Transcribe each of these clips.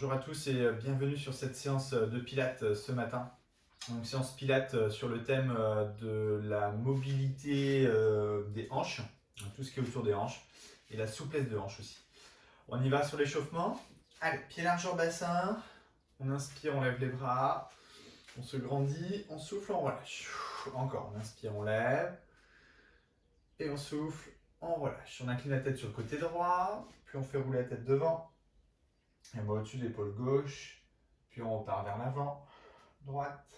Bonjour à tous et bienvenue sur cette séance de pilates ce matin. Donc séance pilates sur le thème de la mobilité des hanches, tout ce qui est autour des hanches et la souplesse de hanches aussi. On y va sur l'échauffement. Allez, pied largeur bassin. On inspire, on lève les bras. On se grandit, on souffle, on relâche. Encore, on inspire, on lève. Et on souffle, on relâche. On incline la tête sur le côté droit, puis on fait rouler la tête devant. Et moi au-dessus de l'épaule gauche, puis on repart vers l'avant, droite,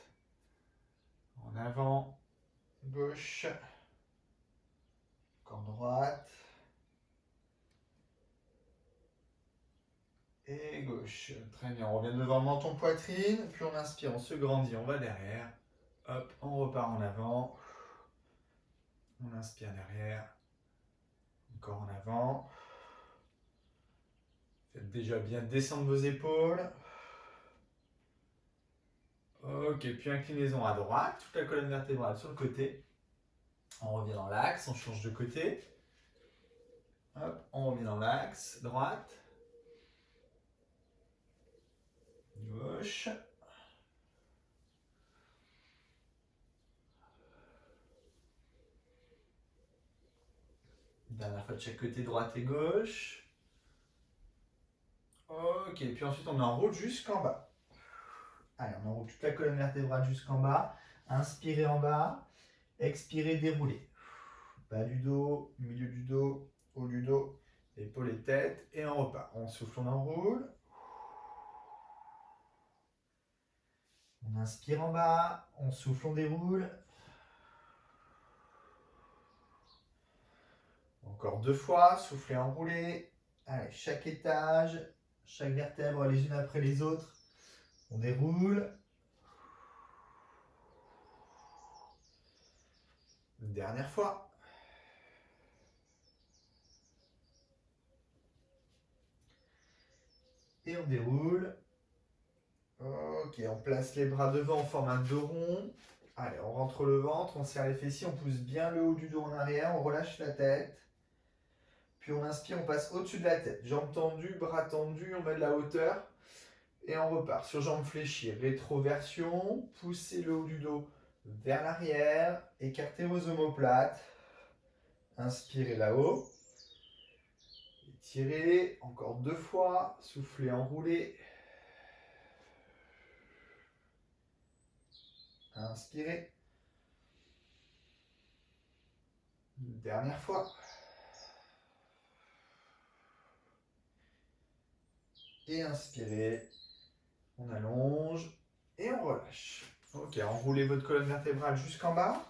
en avant, gauche, encore droite, et gauche. Très bien, on revient devant le menton, poitrine, puis on inspire, on se grandit, on va derrière, hop, on repart en avant, on inspire derrière, encore en avant. Faites déjà bien descendre vos épaules. Ok, puis inclinaison à droite, toute la colonne vertébrale sur le côté. On revient dans l'axe, on change de côté. Hop, on revient dans l'axe, droite, gauche. Dernière fois de chaque côté, droite et gauche. Ok, puis ensuite on enroule jusqu'en bas. Allez, on enroule toute la colonne vertébrale jusqu'en bas. Inspirez en bas, expirez, déroulez. Bas du dos, milieu du dos, haut du dos, épaules et tête, et on repart. On souffle, on enroule. On inspire en bas, on souffle, on déroule. Encore 2 fois, soufflez, enroulez. Allez, chaque étage, chaque vertèbre les unes après les autres. On déroule. Une dernière fois. Et on déroule. Ok, on place les bras devant, on forme un dos rond. Allez, on rentre le ventre, on serre les fessiers, on pousse bien le haut du dos en arrière, on relâche la tête. Puis on inspire, on passe au-dessus de la tête. Jambes tendues, bras tendus, on met de la hauteur. Et on repart sur jambes fléchies. Rétroversion, poussez le haut du dos vers l'arrière. Écartez vos omoplates. Inspirez là-haut. Étirez, encore 2 fois. Soufflez, enroulez. Inspirez. Une dernière fois. Et inspirez. On allonge et on relâche. Ok, enroulez votre colonne vertébrale jusqu'en bas.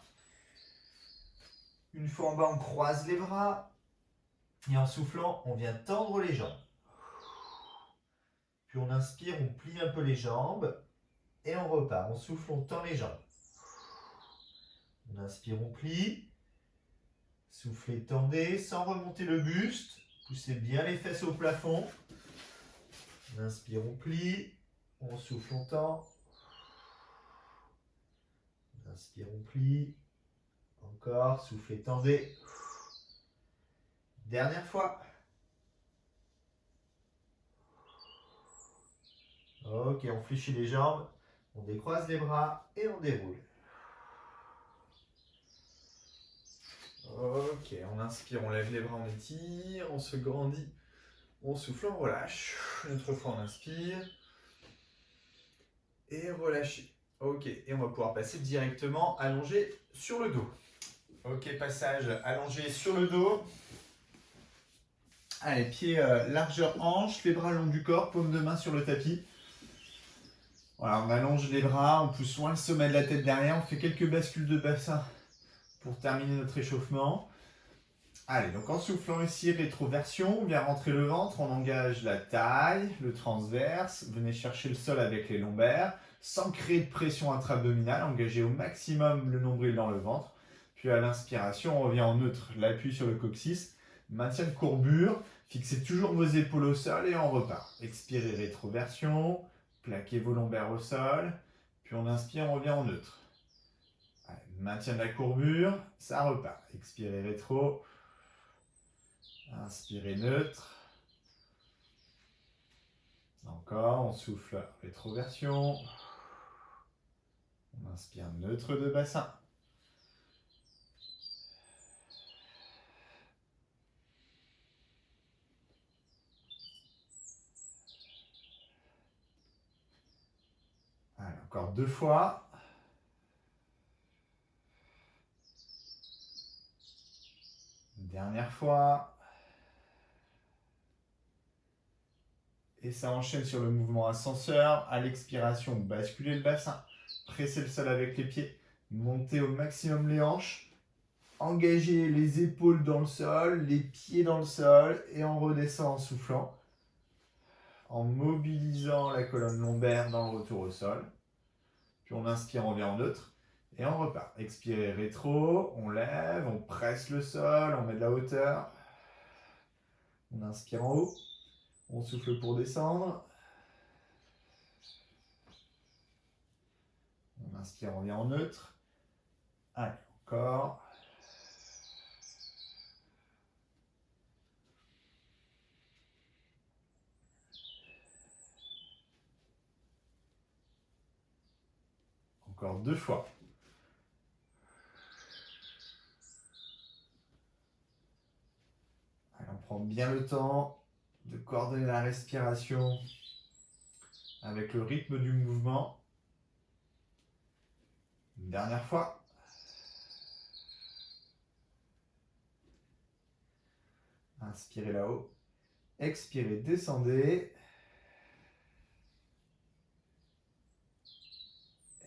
Une fois en bas, on croise les bras. Et en soufflant, on vient tendre les jambes. Puis on inspire, on plie un peu les jambes. Et on repart. On souffle, on tend les jambes. On inspire, on plie. Soufflez, tendez, sans remonter le buste. Poussez bien les fesses au plafond. On inspire, on plie. On souffle, on tend. On inspire, on plie. Encore, soufflez, tendez. Dernière fois. Ok, on fléchit les jambes. On décroise les bras et on déroule. Ok, on inspire, on lève les bras, on étire, on se grandit, on souffle, on relâche. Une autre fois, on inspire et relâchez. Ok, et on va pouvoir passer directement allongé sur le dos. Ok, passage allongé sur le dos. Allez, pieds largeur hanche, les bras long du corps, paume de main sur le tapis. Voilà, on allonge les bras, on pousse loin le sommet de la tête derrière, on fait quelques bascules de bassin pour terminer notre échauffement. Allez, donc en soufflant ici, rétroversion, on vient rentrer le ventre, on engage la taille, le transverse, venez chercher le sol avec les lombaires, sans créer de pression intra-abdominale, engagez au maximum le nombril dans le ventre. Puis à l'inspiration, on revient en neutre, l'appui sur le coccyx, maintien de courbure, fixez toujours vos épaules au sol et on repart. Expirez, rétroversion, plaquez vos lombaires au sol, puis on inspire, on revient en neutre. Allez, maintien de la courbure, ça repart. Expirez, rétro. Inspirez neutre. Encore, on souffle rétroversion. On inspire neutre de bassin. Allez, encore 2 fois. Dernière fois. Et ça enchaîne sur le mouvement ascenseur. À l'expiration, basculez le bassin. Pressez le sol avec les pieds. Montez au maximum les hanches. Engagez les épaules dans le sol, les pieds dans le sol. Et on redescend en soufflant. En mobilisant la colonne lombaire dans le retour au sol. Puis on inspire, on revient en neutre. Et on repart. Expirez rétro. On lève, on presse le sol, on met de la hauteur. On inspire en haut. On souffle pour descendre. On inspire, on vient en neutre. Allez, encore. Encore 2 fois. Allez, on prend bien le temps de coordonner la respiration avec le rythme du mouvement. Une dernière fois. Inspirez là-haut. Expirez, descendez.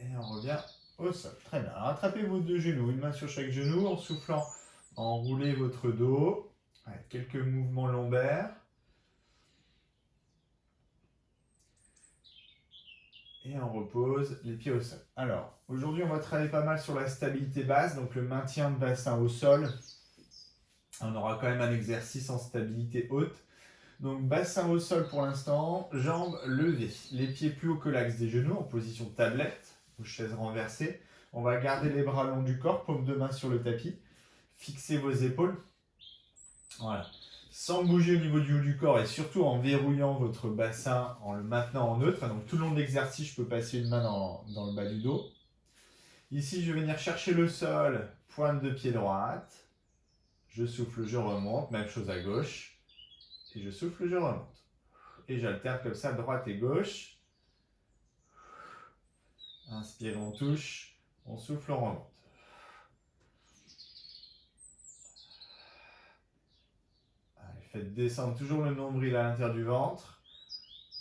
Et on revient au sol. Très bien. Rattrapez vos 2 genoux, une main sur chaque genou. En soufflant, enroulez votre dos. Avec quelques mouvements lombaires. Et on repose les pieds au sol. Alors, aujourd'hui, on va travailler pas mal sur la stabilité basse, donc le maintien de bassin au sol. On aura quand même un exercice en stabilité haute. Donc, bassin au sol pour l'instant, jambes levées, les pieds plus haut que l'axe des genoux, en position tablette, ou chaise renversée. On va garder les bras longs du corps, paume de main sur le tapis. Fixez vos épaules. Voilà. Sans bouger au niveau du haut du corps et surtout en verrouillant votre bassin, en le maintenant en neutre. Donc tout le long de l'exercice, je peux passer une main dans le bas du dos. Ici, je vais venir chercher le sol, pointe de pied droite. Je souffle, je remonte. Même chose à gauche. Et je souffle, je remonte. Et j'alterne comme ça, droite et gauche. Inspire, on touche. On souffle, on remonte. Faites descendre toujours le nombril à l'intérieur du ventre.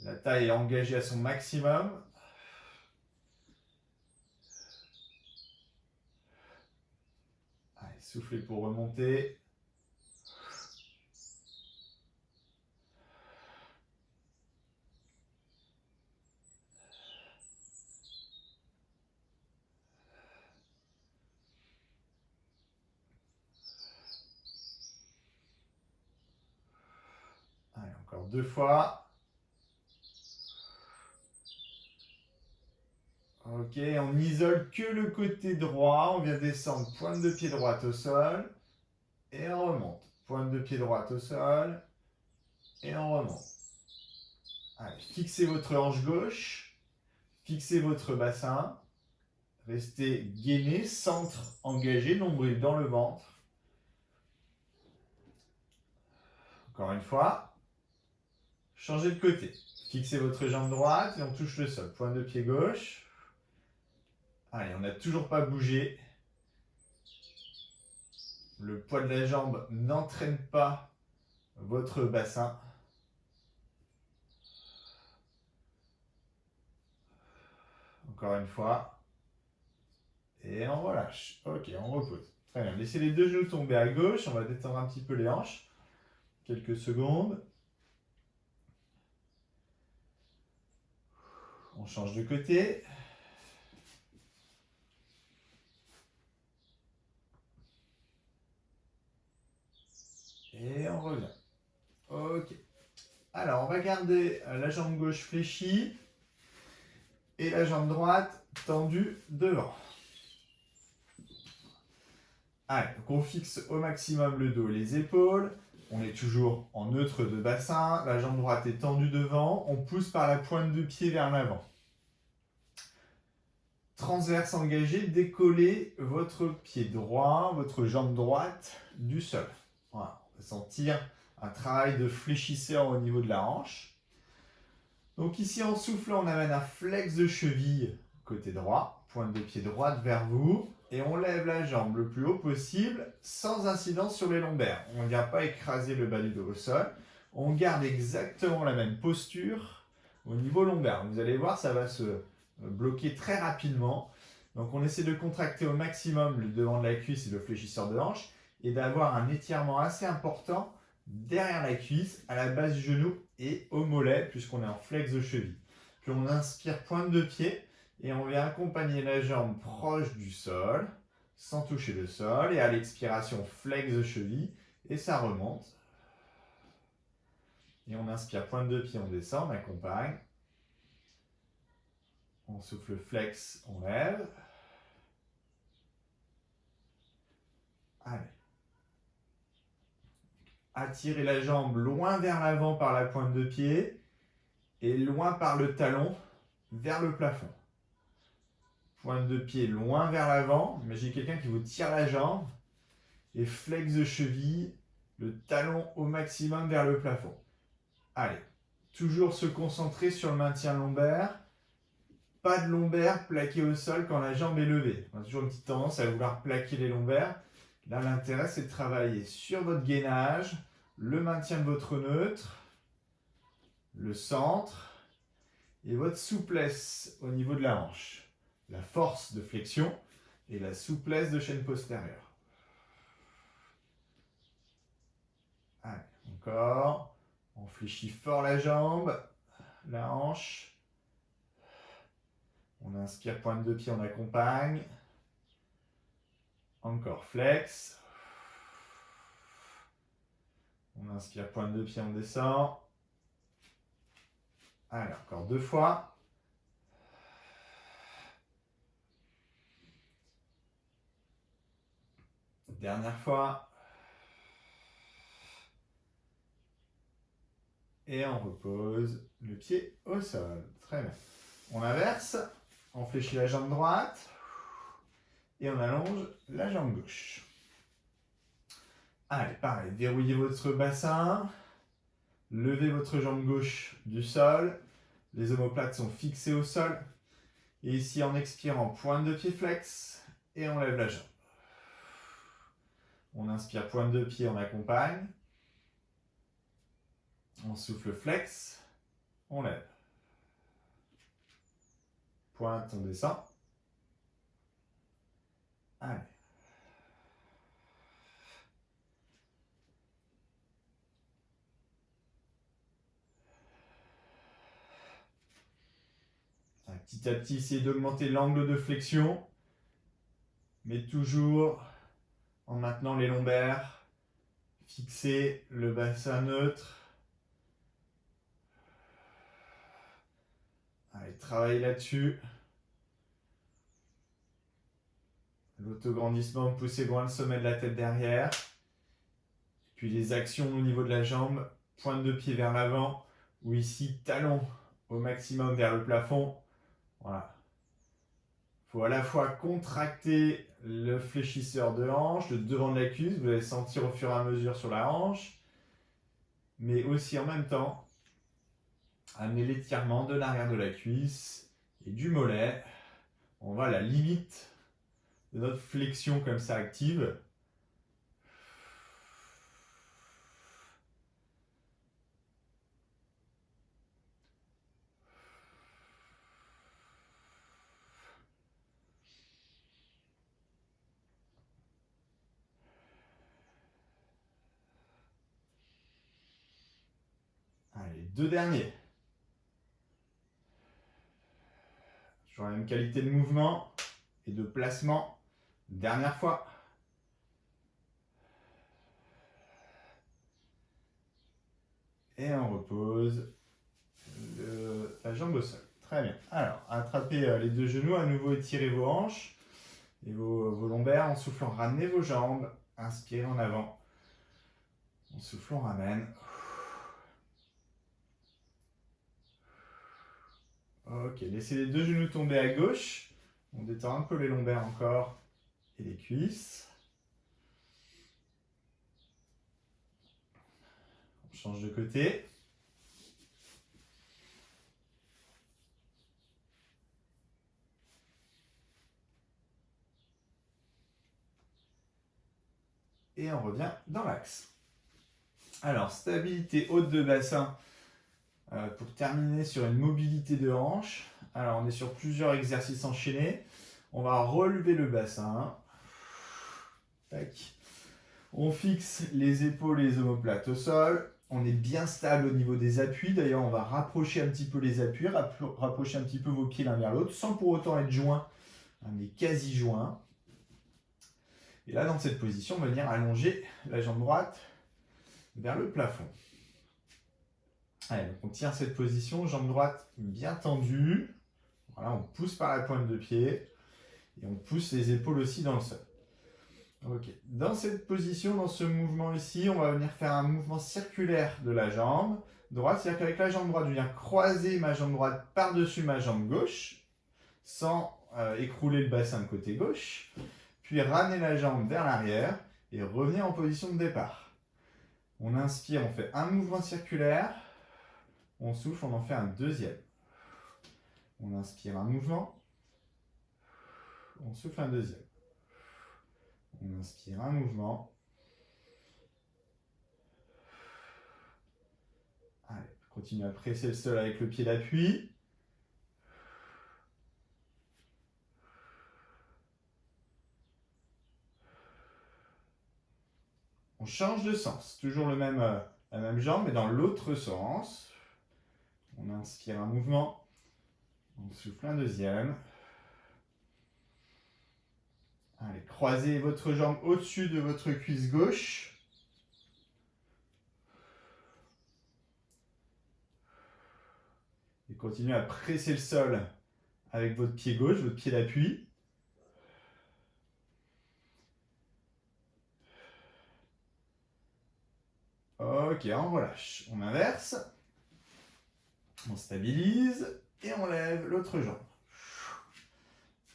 La taille est engagée à son maximum. Allez, soufflez pour remonter. Allez, encore 2 fois. Ok, on n'isole que le côté droit. On vient descendre, pointe de pied droite au sol. Et on remonte. Pointe de pied droite au sol. Et on remonte. Allez, fixez votre hanche gauche. Fixez votre bassin. Restez gainé, centre engagé, nombril dans le ventre. Encore une fois. Changez de côté. Fixez votre jambe droite et on touche le sol. Pointe de pied gauche. Allez, on n'a toujours pas bougé. Le poids de la jambe n'entraîne pas votre bassin. Encore une fois. Et on relâche. Ok, on repose. Très bien. Laissez les 2 genoux tomber à gauche. On va détendre un petit peu les hanches. Quelques secondes. On change de côté. Et on revient. Ok. Alors, on va garder la jambe gauche fléchie et la jambe droite tendue devant. Allez, donc on fixe au maximum le dos et les épaules. On est toujours en neutre de bassin, la jambe droite est tendue devant, on pousse par la pointe de pied vers l'avant. Transverse engagé, décollez votre pied droit, votre jambe droite du sol. Voilà, on va sentir un travail de fléchisseur au niveau de la hanche. Donc ici, en soufflant, on amène un flex de cheville côté droit, pointe de pied droite vers vous, et on lève la jambe le plus haut possible sans incidence sur les lombaires. On ne vient pas écraser le bas du dos au sol, on garde exactement la même posture au niveau lombaire. Vous allez voir, ça va se bloquer très rapidement. Donc on essaie de contracter au maximum le devant de la cuisse et le fléchisseur de hanche et d'avoir un étirement assez important derrière la cuisse, à la base du genou et au mollet puisqu'on est en flex de cheville. Puis on inspire pointe de pied et on vient accompagner la jambe proche du sol sans toucher le sol et à l'expiration flex de cheville et ça remonte. Et on inspire pointe de pied, on descend, on accompagne. On souffle flex, on lève. Allez. Attirez la jambe loin vers l'avant par la pointe de pied et loin par le talon vers le plafond. Pointe de pied loin vers l'avant. Imaginez quelqu'un qui vous tire la jambe et flex de cheville, le talon au maximum vers le plafond. Allez. Toujours se concentrer sur le maintien lombaire. Pas de lombaire plaqué au sol quand la jambe est levée. On a toujours une petite tendance à vouloir plaquer les lombaires. Là, l'intérêt, c'est de travailler sur votre gainage, le maintien de votre neutre, le centre et votre souplesse au niveau de la hanche. La force de flexion et la souplesse de chaîne postérieure. Allez, encore. On fléchit fort la jambe, la hanche. On inspire pointe de pied, on accompagne. Encore flex. On inspire pointe de pied, on descend. Allez, encore 2 fois. Dernière fois. Et on repose le pied au sol. Très bien. On inverse. On fléchit la jambe droite. Et on allonge la jambe gauche. Allez, pareil, verrouillez votre bassin, levez votre jambe gauche du sol, les omoplates sont fixées au sol, et ici en expirant, pointe de pied flex, et on lève la jambe. On inspire pointe de pied, on accompagne, on souffle flex, on lève. Pointe, on descend. Allez. Petit à petit, essayez d'augmenter l'angle de flexion, mais toujours en maintenant les lombaires, fixez le bassin neutre. Allez, travaillez là-dessus. L'autograndissement, poussez loin le sommet de la tête derrière. Puis les actions au niveau de la jambe, pointe de pied vers l'avant, ou ici, talon au maximum vers le plafond. Voilà. Il faut à la fois contracter le fléchisseur de hanche, le devant de la cuisse, vous allez sentir au fur et à mesure sur la hanche, mais aussi en même temps, amener l'étirement de l'arrière de la cuisse et du mollet. On va à la limite de notre flexion comme ça active. Allez, 2 derniers. Toujours la même qualité de mouvement et de placement. Dernière fois. Et on repose la jambe au sol. Très bien. Alors, attrapez les 2 genoux, à nouveau étirez vos hanches et vos lombaires en soufflant. Ramenez vos jambes, inspirez en avant. On souffle, on ramène. Ok, laissez les deux genoux tomber à gauche. On détend un peu les lombaires encore et les cuisses. On change de côté. Et on revient dans l'axe. Alors, stabilité haute de bassin pour terminer sur une mobilité de hanche. Alors, on est sur plusieurs exercices enchaînés. On va relever le bassin. Tac. On fixe les épaules et les omoplates au sol. On est bien stable au niveau des appuis. D'ailleurs, on va rapprocher un petit peu les appuis, rapprocher un petit peu vos pieds l'un vers l'autre, sans pour autant être joints, mais quasi joints. Et là, dans cette position, on va venir allonger la jambe droite vers le plafond. Allez, donc on tient cette position, jambe droite bien tendue. Voilà, on pousse par la pointe de pied et on pousse les épaules aussi dans le sol. Ok. Dans cette position, dans ce mouvement ici, on va venir faire un mouvement circulaire de la jambe droite. C'est-à-dire qu'avec la jambe droite, je viens croiser ma jambe droite par-dessus ma jambe gauche sans écrouler le bassin de côté gauche. Puis ramener la jambe vers l'arrière et revenir en position de départ. On inspire, on fait un mouvement circulaire. On souffle, on en fait un deuxième. On inspire un mouvement. On souffle un deuxième. On inspire un mouvement. Allez, continue à presser le sol avec le pied d'appui. On change de sens. Toujours la même jambe, mais dans l'autre sens. On inspire un mouvement. On souffle un deuxième. Allez, croisez votre jambe au-dessus de votre cuisse gauche. Et continuez à presser le sol avec votre pied gauche, votre pied d'appui. Ok, on relâche. On inverse. On stabilise et on lève l'autre jambe.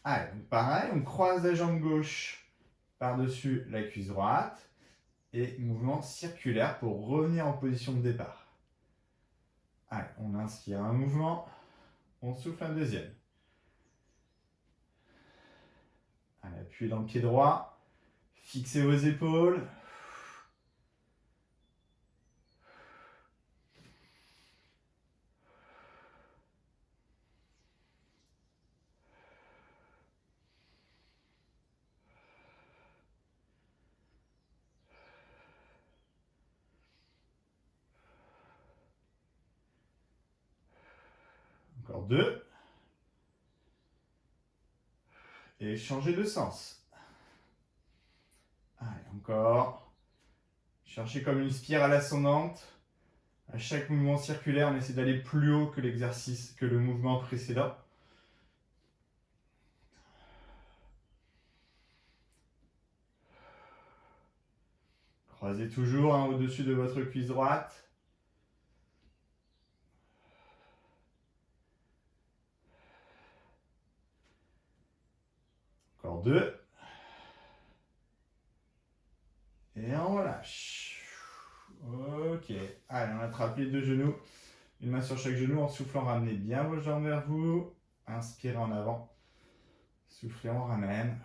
Allez, donc pareil, on croise la jambe gauche par-dessus la cuisse droite et mouvement circulaire pour revenir en position de départ. Allez, on inspire un mouvement, on souffle un deuxième. Allez, appuyez dans le pied droit, fixez vos épaules. Encore deux. Et changez de sens. Allez, encore. Cherchez comme une spirale ascendante. À chaque mouvement circulaire, on essaie d'aller plus haut que l'exercice, que le mouvement précédent. Croisez toujours au-dessus de votre cuisse droite. Encore deux. Et on relâche. Ok. Allez, on attrape les deux genoux. Une main sur chaque genou. En soufflant, ramenez bien vos jambes vers vous. Inspirez en avant. Soufflez, on ramène.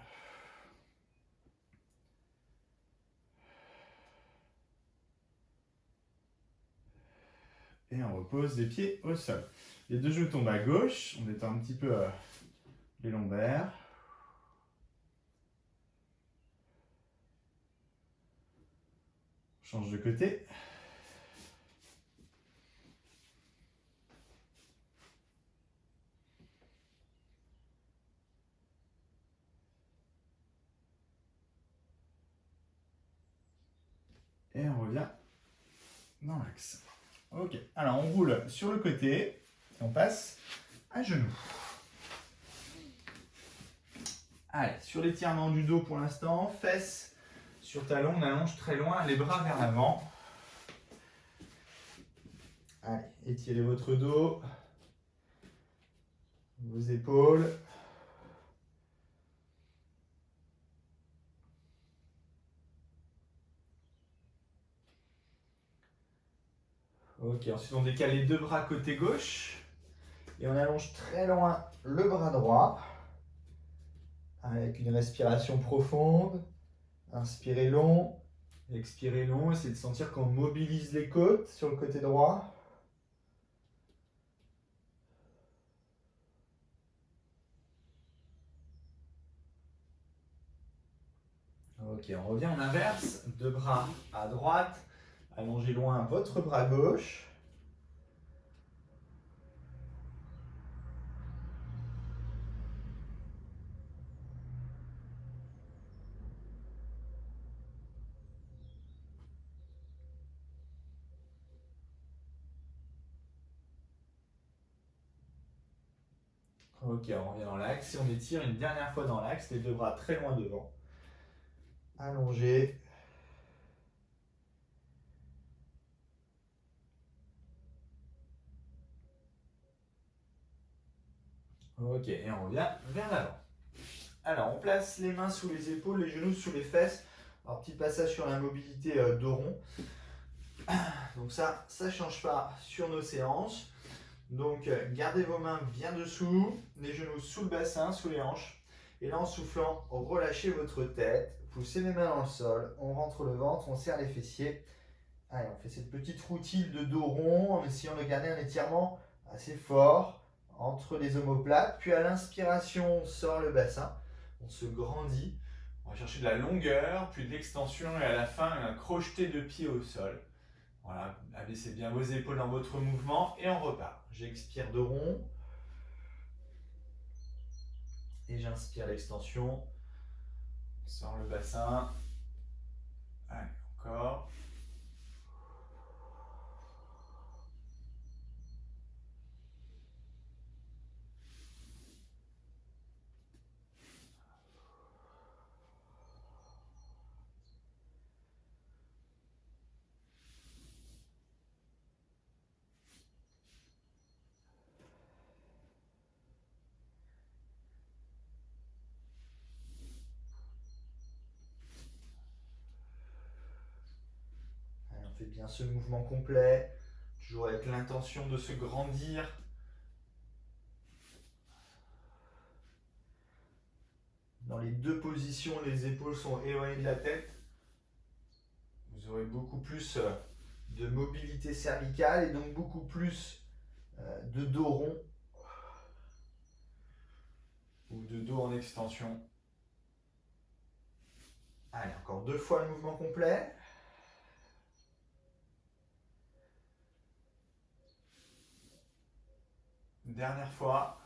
Et on repose les pieds au sol. Les deux genoux tombent à gauche. On détend un petit peu les lombaires. On change de côté. Et on revient dans l'axe. Ok, alors on roule sur le côté et on passe à genoux. Allez, sur l'étirement du dos pour l'instant, fesses sur talons, on allonge très loin les bras vers l'avant. Allez, étirez votre dos, vos épaules. Ok, ensuite on décale les deux bras côté gauche. Et on allonge très loin le bras droit. Avec une respiration profonde. Inspirez long. Expirez long. Essayez de sentir qu'on mobilise les côtes sur le côté droit. Ok, on revient en inverse. Deux bras à droite. Allongez loin votre bras gauche. Ok, on revient dans l'axe et on étire une dernière fois dans l'axe, les deux bras très loin devant. Allongez. Ok, et on revient vers l'avant. Alors, on place les mains sous les épaules, les genoux sous les fesses. Alors, petit passage sur la mobilité dos rond. Donc ça ne change pas sur nos séances. Donc, gardez vos mains bien dessous, les genoux sous le bassin, sous les hanches. Et là, en soufflant, relâchez votre tête, poussez les mains dans le sol, on rentre le ventre, on serre les fessiers. Allez, on fait cette petite routine de dos rond en essayant de garder un étirement assez fort entre les omoplates. Puis à l'inspiration, on sort le bassin, on se grandit. On va chercher de la longueur, puis de l'extension et à la fin, un crocheté de pied au sol. Voilà, abaissez bien vos épaules dans votre mouvement et on repart. J'expire dos rond. Et j'inspire l'extension. On sort le bassin. Allez, encore. Allez, on fait bien ce mouvement complet. Toujours avec l'intention de se grandir. Dans les deux positions, les épaules sont éloignées de la tête. Vous aurez beaucoup plus de mobilité cervicale et donc beaucoup plus de dos rond ou de dos en extension. Allez, encore deux fois le mouvement complet. Dernière fois.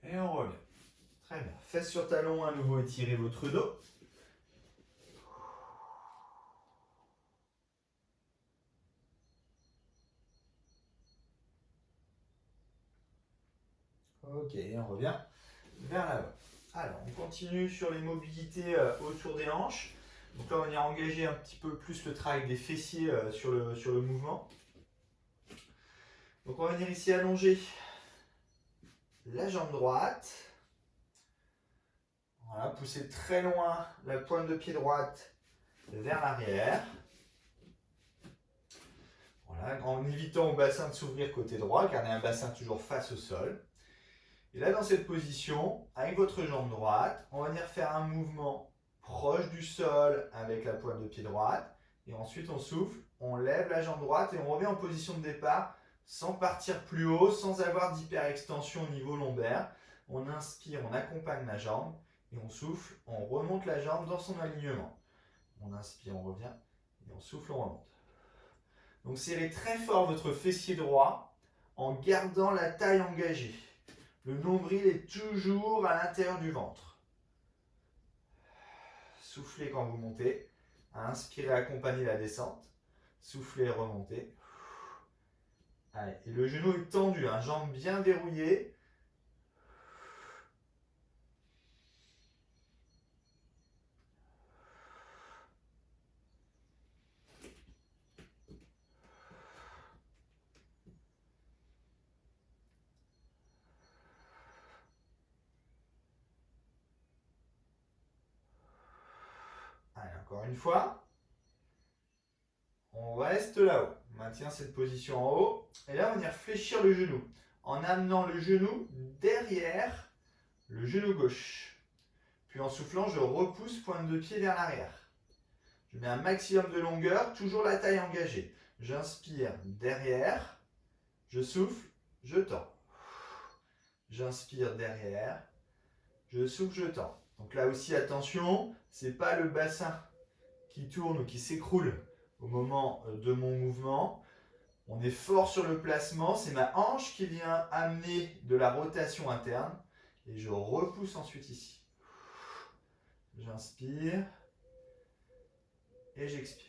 Et on revient. Très bien. Fesses sur talons, à nouveau étirez votre dos. Ok, et on revient vers l'avant. Alors, on continue sur les mobilités autour des hanches. Donc là, on va engager un petit peu plus le travail des fessiers sur le mouvement. Donc on va venir ici allonger la jambe droite. Voilà, pousser très loin la pointe de pied droite vers l'arrière. Voilà, en évitant au bassin de s'ouvrir côté droit, gardez un bassin toujours face au sol. Et là, dans cette position, avec votre jambe droite, on va venir faire un mouvement proche du sol avec la pointe de pied droite. Et ensuite, on souffle, on lève la jambe droite et on revient en position de départ sans partir plus haut, sans avoir d'hyperextension au niveau lombaire. On inspire, on accompagne la jambe et on souffle, on remonte la jambe dans son alignement. On inspire, on revient et on souffle, on remonte. Donc serrez très fort votre fessier droit en gardant la taille engagée. Le nombril est toujours à l'intérieur du ventre. Soufflez quand vous montez. Inspirez, accompagnez la descente. Soufflez, remontez. Allez, et le genou est tendu, jambe bien verrouillée. encore une fois. On reste là-haut. On maintient cette position en haut. Et là, on va venir fléchir le genou en amenant le genou derrière le genou gauche. Puis en soufflant, je repousse pointe de pied vers l'arrière. Je mets un maximum de longueur, toujours la taille engagée. J'inspire derrière, je souffle, je tends. J'inspire derrière, je souffle, je tends. Donc là aussi, attention, ce n'est pas le bassin qui tourne ou qui s'écroule au moment de mon mouvement. On est fort sur le placement, c'est ma hanche qui vient amener de la rotation interne et je repousse ensuite ici. J'inspire et j'expire.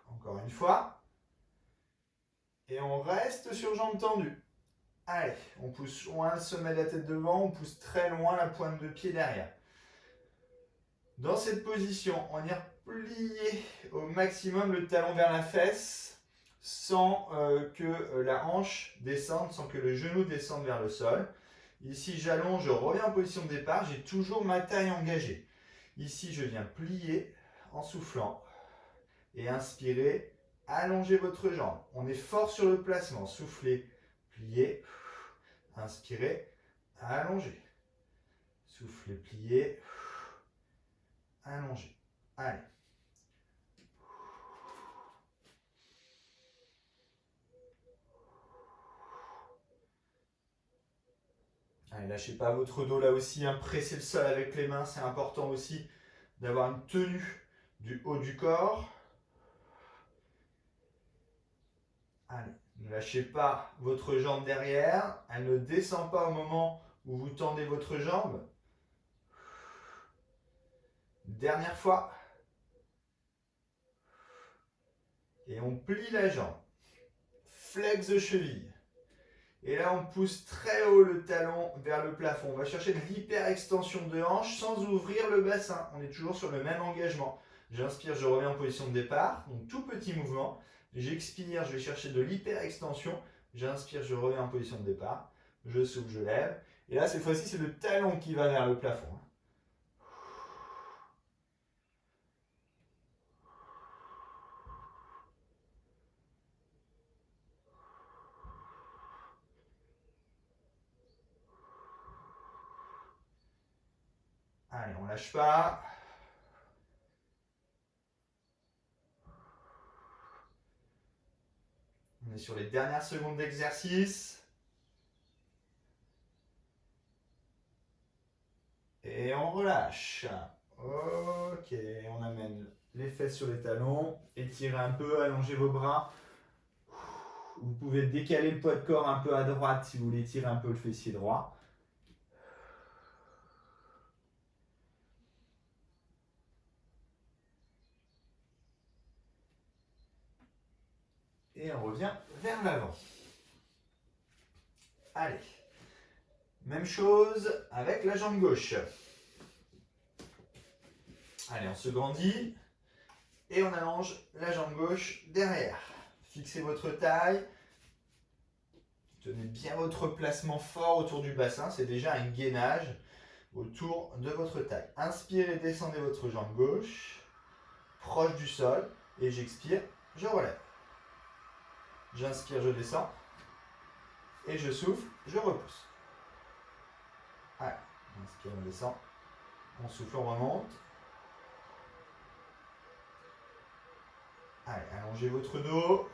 Encore une fois. Et on reste sur jambes tendues. Allez, on pousse loin le sommet de la tête devant, on pousse très loin la pointe de pied derrière. Dans cette position, on vient plier au maximum le talon vers la fesse sans que la hanche descende, sans que le genou descende vers le sol. Ici, j'allonge, je reviens en position de départ, j'ai toujours ma taille engagée. Ici, je viens plier en soufflant et inspirer. Allongez votre jambe. On est fort sur le placement. Soufflez, pliez, inspirez, allongez. Soufflez, pliez, allongez. Allez. Allez, lâchez pas votre dos là aussi. Hein. Pressez le sol avec les mains. C'est important aussi d'avoir une tenue du haut du corps. Allez, ne lâchez pas votre jambe derrière. Elle ne descend pas au moment où vous tendez votre jambe. Dernière fois. Et on plie la jambe. Flex de cheville. Et là, on pousse très haut le talon vers le plafond. On va chercher de l'hyperextension de hanche sans ouvrir le bassin. On est toujours sur le même engagement. J'inspire, je reviens en position de départ. Donc, tout petit mouvement. J'expire, je vais chercher de l'hyperextension. J'inspire, je reviens en position de départ. Je souffle, je lève. Et là, cette fois-ci, c'est le talon qui va vers le plafond. Allez, on lâche pas. On est sur les dernières secondes d'exercice. Et on relâche. Ok, on amène les fesses sur les talons. Étirez un peu, allongez vos bras. Vous pouvez décaler le poids de corps un peu à droite si vous voulez tirer un peu le fessier droit. Et on revient vers l'avant. Allez. Même chose avec la jambe gauche. Allez, on se grandit. Et on allonge la jambe gauche derrière. Fixez votre taille. Tenez bien votre placement fort autour du bassin. C'est déjà un gainage autour de votre taille. Inspirez, descendez votre jambe gauche. Proche du sol. Et j'expire, je relève. J'inspire, je descends. Et je souffle, je repousse. Allez, on inspire, on descend. On souffle, on remonte. Allez, allongez votre dos.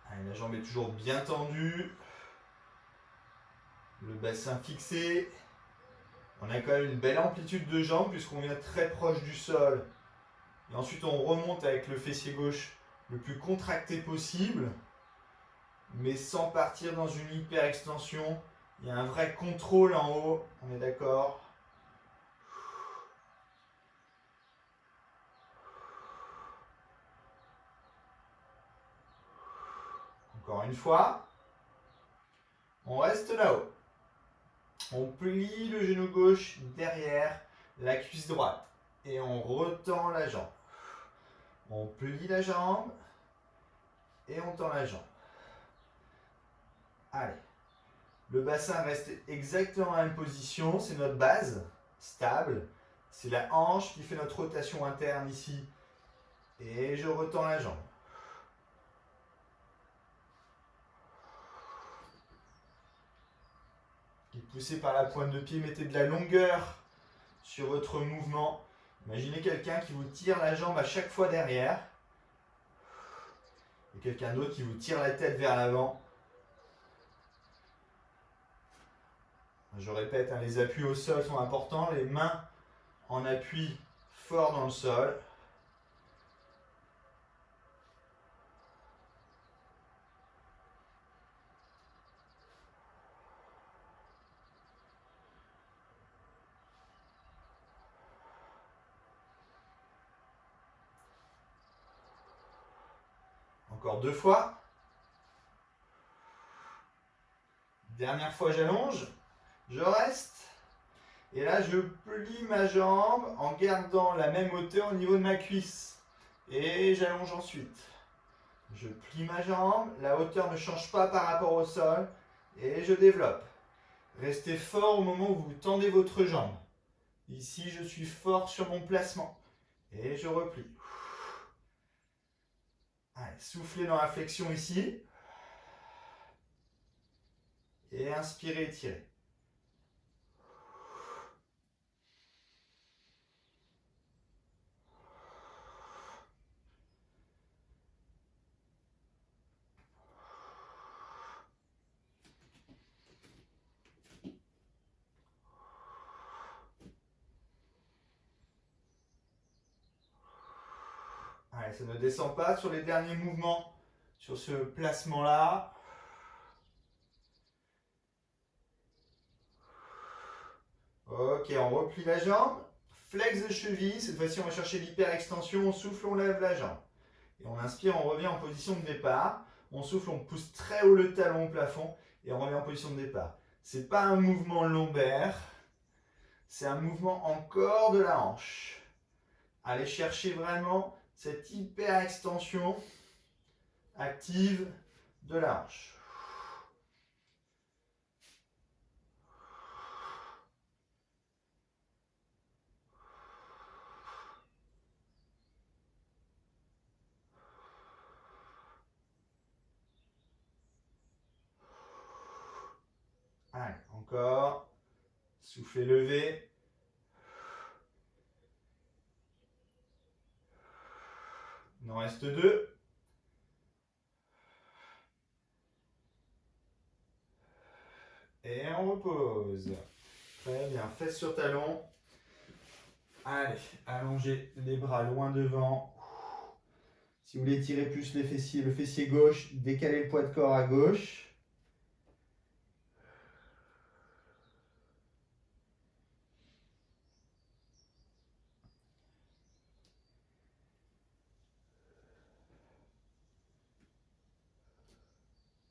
Allez, la jambe est toujours bien tendue. Le bassin fixé. On a quand même une belle amplitude de jambe puisqu'on vient très proche du sol. Et ensuite on remonte avec le fessier gauche le plus contracté possible, mais sans partir dans une hyper extension. Il y a un vrai contrôle en haut, on est d'accord? Encore une fois. On reste là-haut. On plie le genou gauche derrière la cuisse droite. Et on retend la jambe. On plie la jambe. Et on tend la jambe. Allez. Le bassin reste exactement dans la même position. C'est notre base stable. C'est la hanche qui fait notre rotation interne ici. Et je retends la jambe. Et poussez par la pointe de pied, mettez de la longueur sur votre mouvement. Imaginez quelqu'un qui vous tire la jambe à chaque fois derrière. Et quelqu'un d'autre qui vous tire la tête vers l'avant. Je répète, les appuis au sol sont importants. Les mains en appui fort dans le sol. Encore 2 fois. Dernière fois, j'allonge. Je reste. Et là, je plie ma jambe en gardant la même hauteur au niveau de ma cuisse. Et j'allonge ensuite. Je plie ma jambe. La hauteur ne change pas par rapport au sol. Et je développe. Restez fort au moment où vous tendez votre jambe. Ici, je suis fort sur mon placement. Et je replie. Allez, soufflez dans la flexion ici. Et inspirez, étirez. Allez, ça ne descend pas sur les derniers mouvements, sur ce placement-là. Ok, on replie la jambe. Flex de cheville. Cette fois-ci, on va chercher l'hyperextension. On souffle, on lève la jambe. Et on inspire, on revient en position de départ. On souffle, on pousse très haut le talon au plafond. Et on revient en position de départ. Ce n'est pas un mouvement lombaire. C'est un mouvement encore de la hanche. Allez chercher vraiment cette hyperextension active de la hanche. Allez, encore. Soufflez, levez. Il en reste 2. Et on repose. Très bien, fesses sur talon. Allez, allongez les bras loin devant. Si vous voulez tirer plus les fessiers, le fessier gauche, décalez le poids de corps à gauche.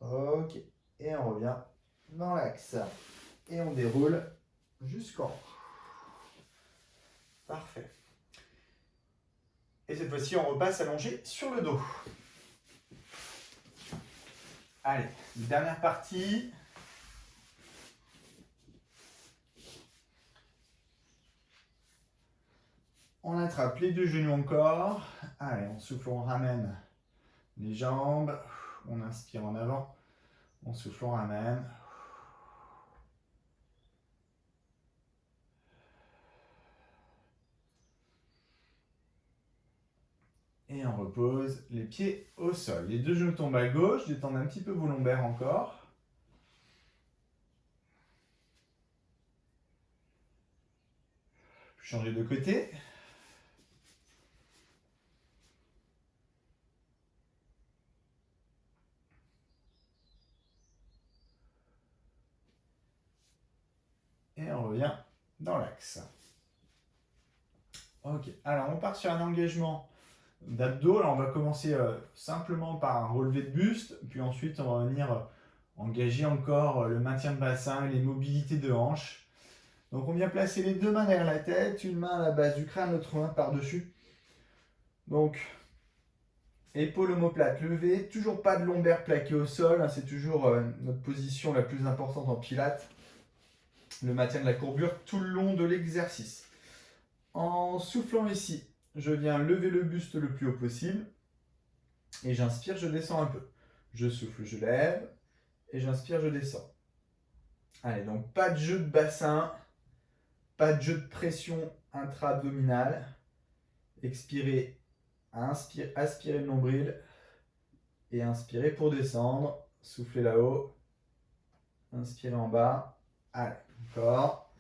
Ok, et on revient dans l'axe. Et on déroule jusqu'en haut. Parfait. Et cette fois-ci, on repasse allongé sur le dos. Allez, dernière partie. On attrape les 2 genoux encore. Allez, on souffle, on ramène les jambes. On inspire en avant. On souffle, on ramène. Et on repose les pieds au sol. Les 2 genoux tombent à gauche. Détendez un petit peu vos lombaires encore. Changez de côté. Et on revient dans l'axe. Ok, alors on part sur un engagement d'abdos. Alors on va commencer simplement par un relevé de buste, puis ensuite on va venir engager encore le maintien de bassin et les mobilités de hanches. Donc on vient placer les deux mains derrière la tête, une main à la base du crâne, l'autre main par-dessus. Donc épaules omoplates levées, toujours pas de lombaire plaqué au sol, hein, c'est toujours notre position la plus importante en pilates. Le maintien de la courbure tout le long de l'exercice. En soufflant ici, je viens lever le buste le plus haut possible. Et j'inspire, je descends un peu. Je souffle, je lève. Et j'inspire, je descends. Allez, donc pas de jeu de bassin. Pas de jeu de pression intra-abdominale. Expirez, aspirez le nombril. Et inspirez pour descendre. Soufflez là-haut. Inspirez en bas. Allez, encore.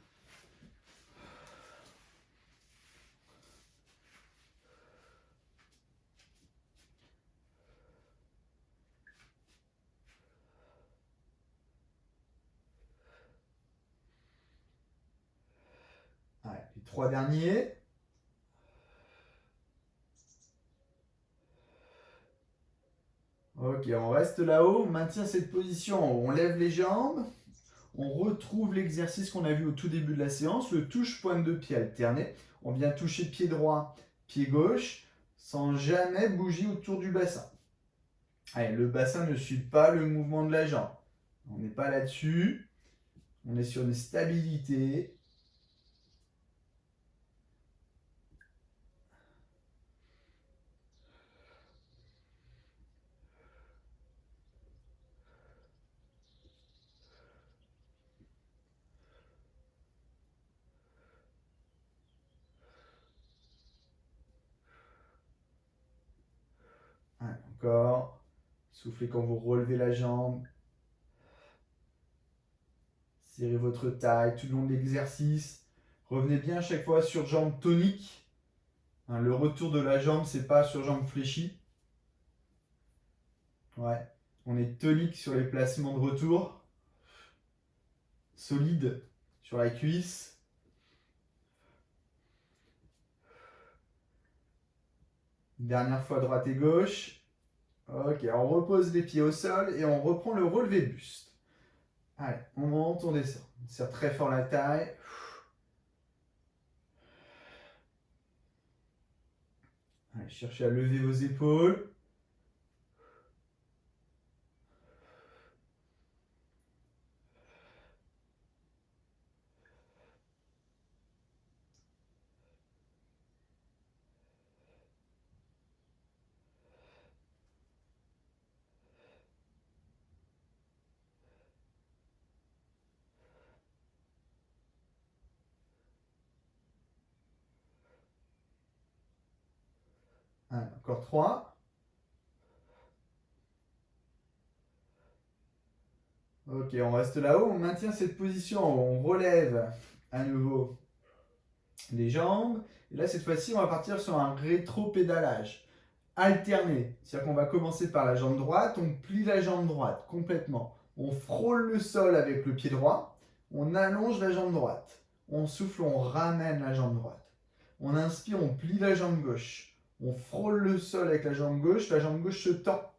Allez, les 3 derniers. Ok, on reste là-haut, on maintient cette position, on lève les jambes, on retrouve l'exercice qu'on a vu au tout début de la séance, le touche-pointe de pied alterné. On vient toucher pied droit, pied gauche, sans jamais bouger autour du bassin. Allez, le bassin ne suit pas le mouvement de la jambe. On n'est pas là-dessus, on est sur une stabilité. Allez, encore. Soufflez quand vous relevez la jambe. Serrez votre taille tout le long de l'exercice. Revenez bien à chaque fois sur jambe tonique. Le retour de la jambe, c'est pas sur jambe fléchie. Ouais. On est tonique sur les placements de retour. Solide sur la cuisse. Dernière fois droite et gauche. Ok, on repose les pieds au sol et on reprend le relevé de buste. Allez, on monte, on descend. On serre très fort la taille. Allez, cherchez à lever vos épaules. Allez, encore 3. Ok, on reste là-haut, on maintient cette position, on relève à nouveau les jambes. Et là, cette fois-ci, on va partir sur un rétro-pédalage alterné. C'est-à-dire qu'on va commencer par la jambe droite, on plie la jambe droite complètement. On frôle le sol avec le pied droit, on allonge la jambe droite. On souffle, on ramène la jambe droite. On inspire, on plie la jambe gauche. On frôle le sol avec la jambe gauche se tend.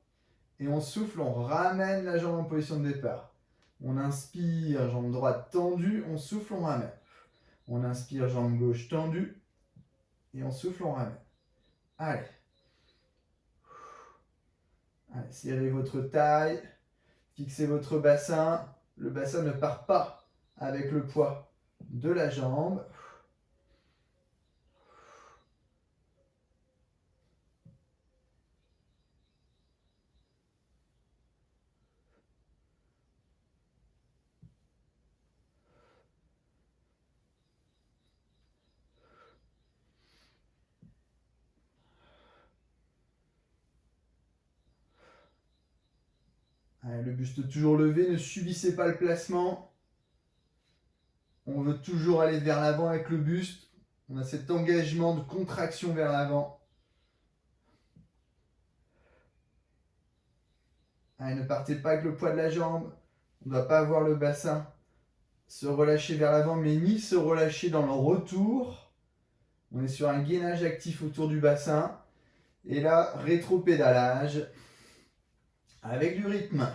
Et on souffle, on ramène la jambe en position de départ. On inspire, jambe droite tendue, on souffle, on ramène. On inspire, jambe gauche tendue, et on souffle, on ramène. Allez. Allez, serrez votre taille, fixez votre bassin. Le bassin ne part pas avec le poids de la jambe. Allez, le buste toujours levé, ne subissez pas le placement. On veut toujours aller vers l'avant avec le buste. On a cet engagement de contraction vers l'avant. Allez, ne partez pas avec le poids de la jambe. On ne doit pas avoir le bassin se relâcher vers l'avant, mais ni se relâcher dans le retour. On est sur un gainage actif autour du bassin. Et là, rétro-pédalage avec du rythme.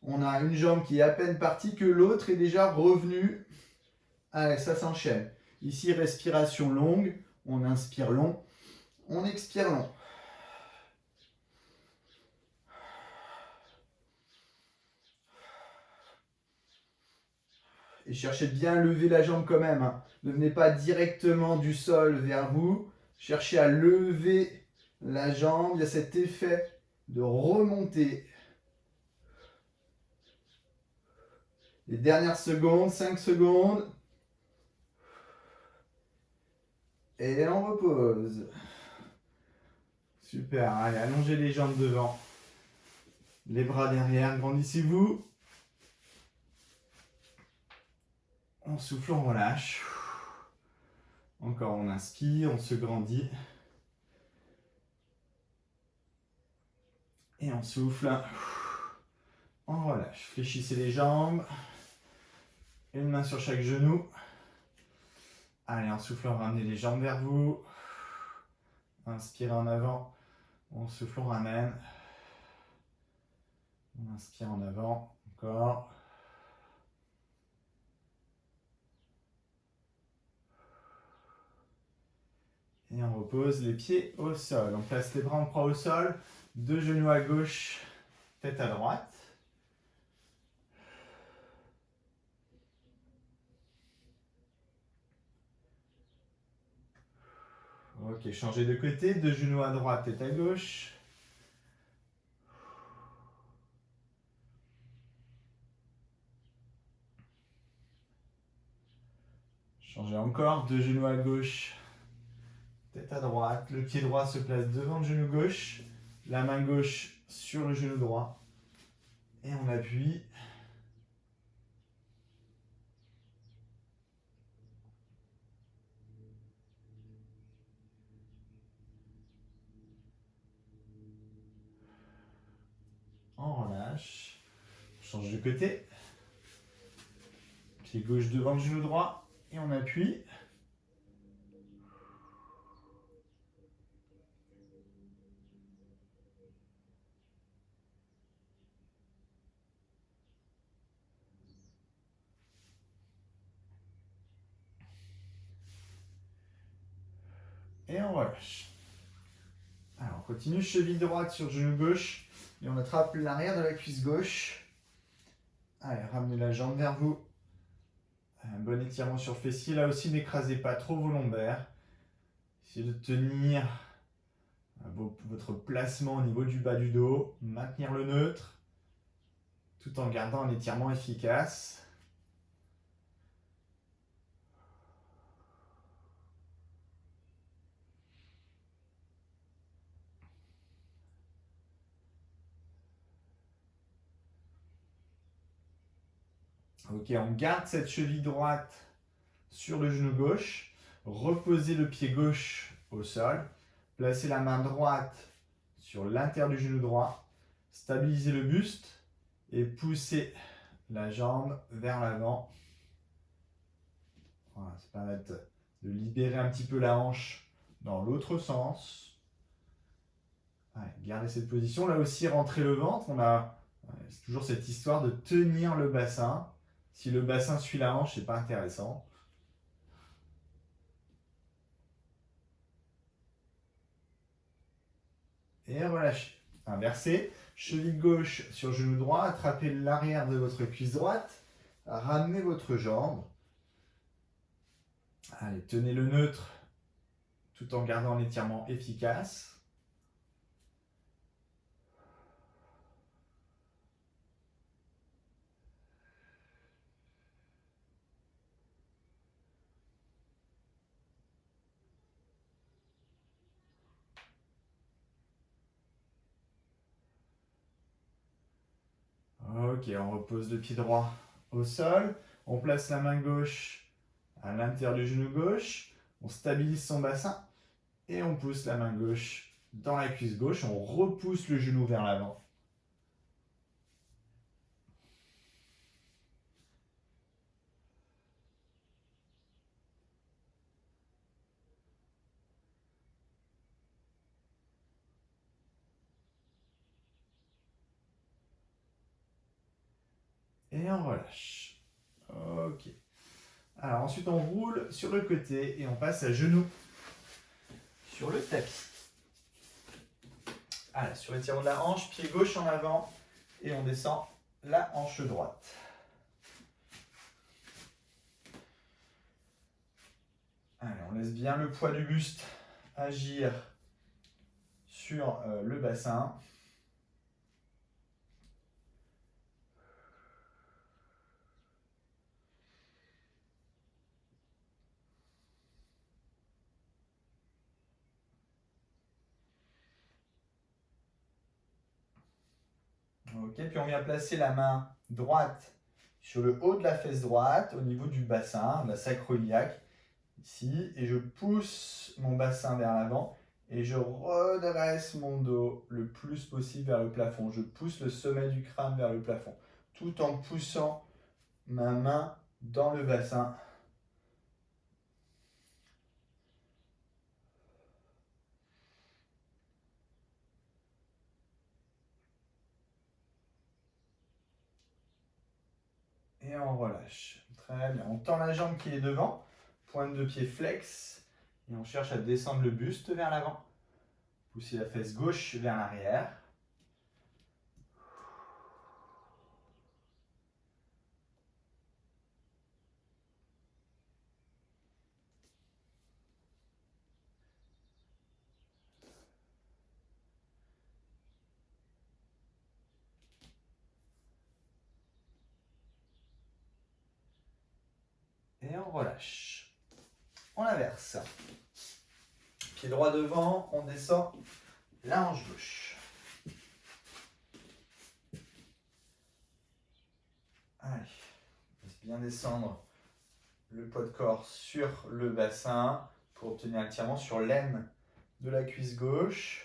On a une jambe qui est à peine partie que l'autre est déjà revenue. Allez, ça s'enchaîne. Ici, respiration longue. On inspire long. On expire long. Et cherchez bien à lever la jambe quand même. Ne venez pas directement du sol vers vous. Cherchez à lever la jambe. Il y a cet effet de remonter. Les dernières secondes, 5 secondes. Et on repose. Super, allez, allongez les jambes devant. Les bras derrière, grandissez-vous. On souffle, on relâche. Encore, on inspire, on se grandit. Et on souffle. On relâche. Fléchissez les jambes. Une main sur chaque genou. Allez, en soufflant, ramenez les jambes vers vous. Inspirez en avant. On souffle, on ramène. On inspire en avant. Encore. Et on repose les pieds au sol. On place les bras en croix au sol. Deux genoux à gauche, tête à droite. Ok, changez de côté. Deux genoux à droite, tête à gauche. Changez encore. Deux genoux à gauche, tête à droite. Le pied droit se place devant le genou gauche. La main gauche sur le genou droit. Et on appuie. On relâche. On change de côté. Pied gauche devant le genou droit. Et on appuie. Et on relâche. Alors, on continue, cheville droite sur genou gauche. Et on attrape l'arrière de la cuisse gauche. Allez, ramenez la jambe vers vous. Un bon étirement sur le fessier. Là aussi, n'écrasez pas trop vos lombaires. Essayez de tenir votre placement au niveau du bas du dos. Maintenir le neutre. Tout en gardant un étirement efficace. Ok, on garde cette cheville droite sur le genou gauche. Reposez le pied gauche au sol. Placez la main droite sur l'intérieur du genou droit. Stabilisez le buste et poussez la jambe vers l'avant. Voilà, ça permet de libérer un petit peu la hanche dans l'autre sens. Allez, gardez cette position. Là aussi, rentrez le ventre. C'est toujours cette histoire de tenir le bassin. Si le bassin suit la hanche, c'est pas intéressant. Et relâchez. Inversez. Cheville gauche sur genou droit. Attrapez l'arrière de votre cuisse droite. Ramenez votre jambe. Allez, tenez le neutre tout en gardant un étirement efficace. Ok, on repose le pied droit au sol. On place la main gauche à l'intérieur du genou gauche. On stabilise son bassin et on pousse la main gauche dans la cuisse gauche. On repousse le genou vers l'avant. Et on relâche. Ok. Alors ensuite on roule sur le côté et on passe à genoux sur le tapis. Allez, sur l'étirement de la hanche, pied gauche en avant et on descend la hanche droite. Allez, on laisse bien le poids du buste agir sur le bassin. Ok, puis on vient placer la main droite sur le haut de la fesse droite, au niveau du bassin, de la sacro-iliaque, ici, et je pousse mon bassin vers l'avant et je redresse mon dos le plus possible vers le plafond. Je pousse le sommet du crâne vers le plafond, tout en poussant ma main dans le bassin. Et on relâche. Très bien. On tend la jambe qui est devant, pointe de pied flex, et on cherche à descendre le buste vers l'avant. Poussez la fesse gauche vers l'arrière. Et on relâche. On inverse. Pied droit devant, on descend la hanche gauche. Allez, laisse bien descendre le poids de corps sur le bassin pour obtenir un tirement sur l'aine de la cuisse gauche.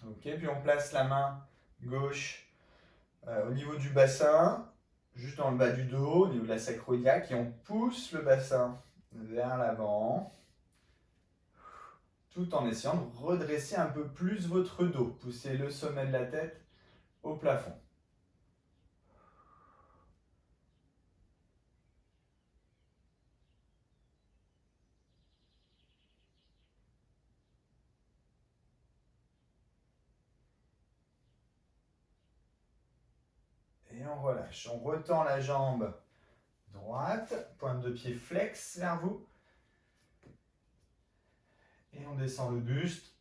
Ok, puis on place la main gauche au niveau du bassin, juste dans le bas du dos, au niveau de la sacro-iliaque, et on pousse le bassin vers l'avant, tout en essayant de redresser un peu plus votre dos. Poussez le sommet de la tête au plafond. Et on relâche. On retend la jambe droite, pointe de pied flex vers vous. Et on descend le buste,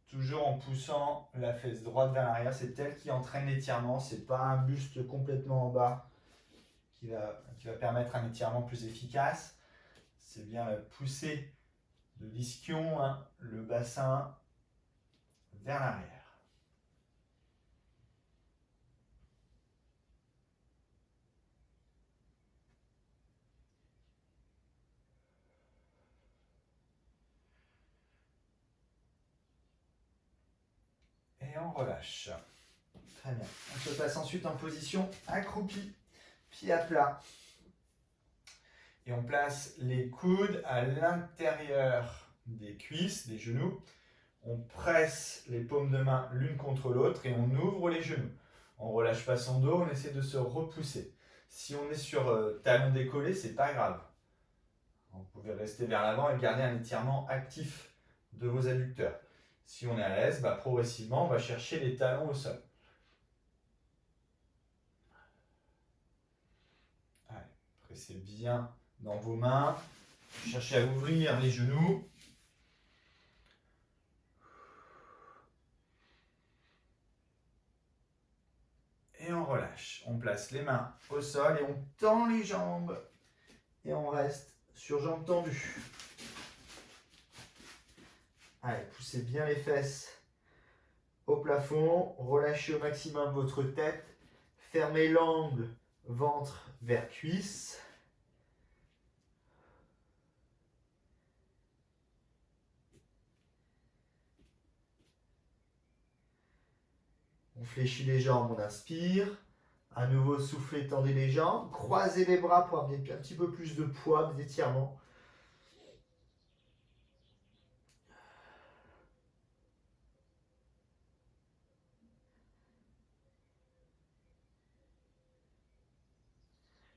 toujours en poussant la fesse droite vers l'arrière. C'est elle qui entraîne l'étirement. Ce n'est pas un buste complètement en bas qui va permettre un étirement plus efficace. C'est bien la poussée de l'ischio, hein, le bassin vers l'arrière. Et on relâche. Très bien. On se place ensuite en position accroupie, pied à plat. Et on place les coudes à l'intérieur des cuisses, des genoux. On presse les paumes de main l'une contre l'autre et on ouvre les genoux. On ne relâche pas son dos, on essaie de se repousser. Si on est sur talon décollé, c'est pas grave. Vous pouvez rester vers l'avant et garder un étirement actif de vos adducteurs. Si on est à l'aise, progressivement, on va chercher les talons au sol. Allez, pressez bien dans vos mains. Cherchez à ouvrir les genoux. Et on relâche. On place les mains au sol et on tend les jambes. Et on reste sur jambes tendues. Allez, poussez bien les fesses au plafond. Relâchez au maximum votre tête. Fermez l'angle ventre vers cuisse. On fléchit les jambes, on inspire. À nouveau, soufflez, tendez les jambes. Croisez les bras pour amener un petit peu plus de poids, d'étirement.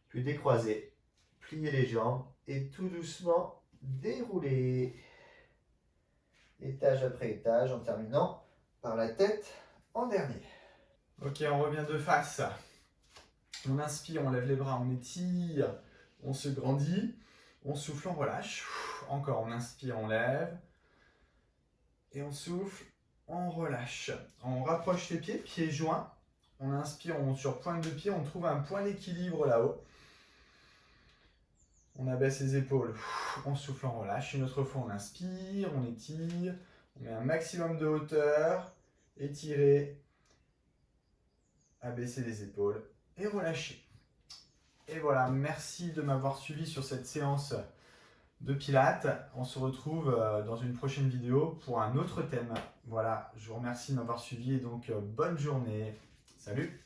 Puis décroisez, pliez les jambes et tout doucement déroulez. Étage après étage en terminant par la tête en dernier. Ok, on revient de face. On inspire, on lève les bras, on étire, on se grandit. On souffle, on relâche. Encore, on inspire, on lève. Et on souffle, on relâche. On rapproche les pieds, pieds joints. On inspire, on monte sur pointe de pied, on trouve un point d'équilibre là-haut. On abaisse les épaules, on souffle, on relâche. Une autre fois, on inspire, on étire. On met un maximum de hauteur. Étirer. Abaisser les épaules et relâcher. Et voilà, merci de m'avoir suivi sur cette séance de Pilates. On se retrouve dans une prochaine vidéo pour un autre thème. Voilà, je vous remercie de m'avoir suivi et donc bonne journée. Salut!